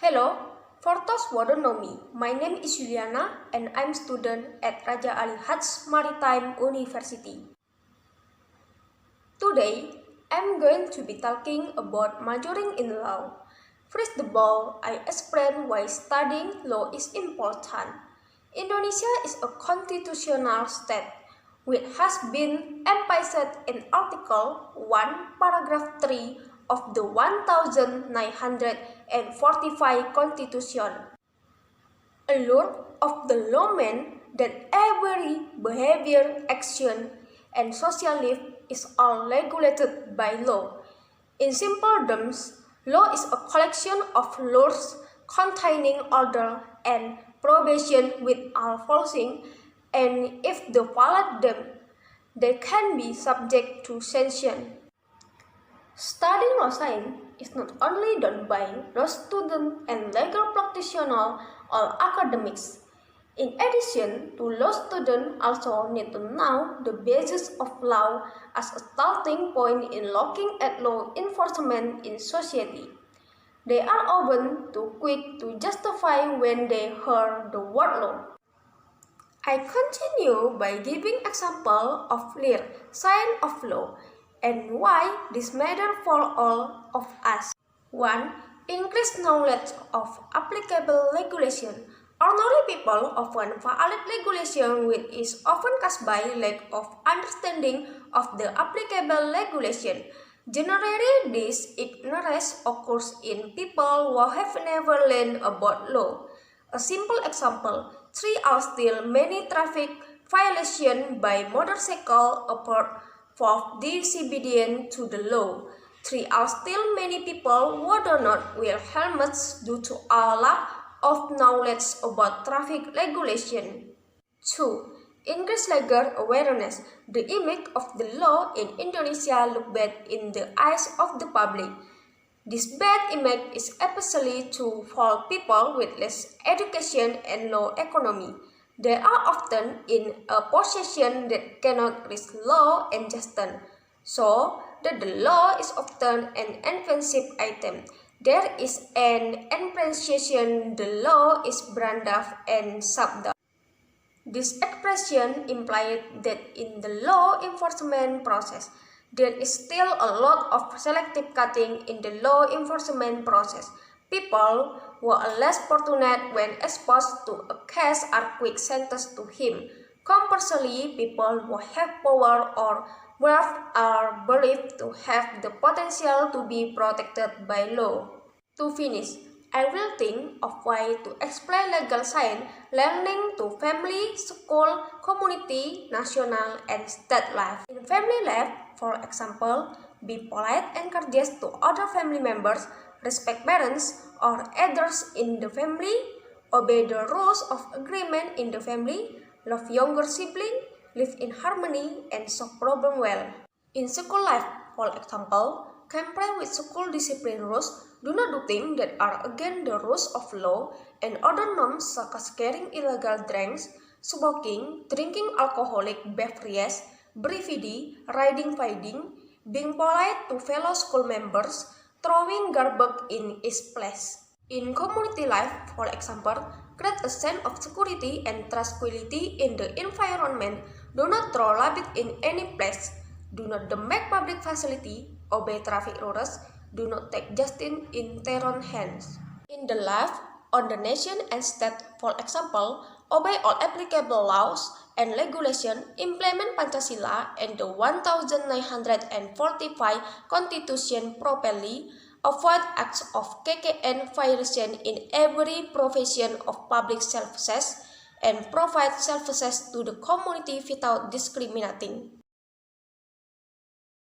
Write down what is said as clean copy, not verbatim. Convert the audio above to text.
Hello, for those who don't know me, my name is Yuliana and I'm student at Raja Ali Haj Maritime University. Today, I'm going to be talking about majoring in law. First of all, I explain why studying law is important. Indonesia is a constitutional state, which has been emphasized in Article 1, Paragraph 3 of the 1945 Constitution. A law of the law means that every behavior, action, and social life is all regulated by law. In simple terms, law is a collection of laws containing order and prohibition without forcing, and if they violate them, they can be subject to sanction. Studying law science is not only done by law students and legal practitioners or academics. In addition to law students also need to know the basis of law as a starting point in looking at law enforcement in society. They are often too quick to justify when they hear the word law. I continue by giving example of clear science of law and why this matters for all of us. 1. Increased knowledge of applicable regulation. Ordinary people often violate regulation which is often caused by lack of understanding of the applicable regulation. Generally, this ignorance occurs in people who have never learned about law. A simple example, there are still many traffic violations by motorcycle apart from disobedience to the law. There are still many people who do not wear helmets due to a lack of knowledge about traffic regulation. 2. Increase legal awareness. The image of the law in Indonesia looks bad in the eyes of the public. This bad image is especially true for people with less education and low economy. They are often in a position that cannot reach law and justice, so that the law is often an offensive item. There is an appreciation the law is branded and subdued. This expression implies that in the law enforcement process, there is still a lot of selective cutting in the law enforcement process. People who are less fortunate when exposed to a case are quick sentenced to him. Conversely, people who have power or wealth are believed to have the potential to be protected by law. To finish, I will think of ways to explain legal science learning to family, school, community, national, and state life. In family life, for example, be polite and courteous to other family members, respect parents or elders in the family, obey the rules of agreement in the family, love younger siblings, live in harmony, and solve problems well. In school life, for example, comply with school discipline rules, do not do things that are against the rules of law and other norms such as carrying illegal drinks, smoking, drinking alcoholic beverages, breastfeeding, fighting, being polite to fellow school members, throwing garbage in its place. In community life, for example, create a sense of security and tranquility in the environment. Do not throw rubbish in any place. Do not damage public facility. Obey traffic rules. Do not take justice in their own hands. In the life on the nation and state, for example, obey all applicable laws and regulations, implement Pancasila and the 1945 Constitution properly, avoid acts of KKN violation in every provision of public services, and provide services to the community without discriminating.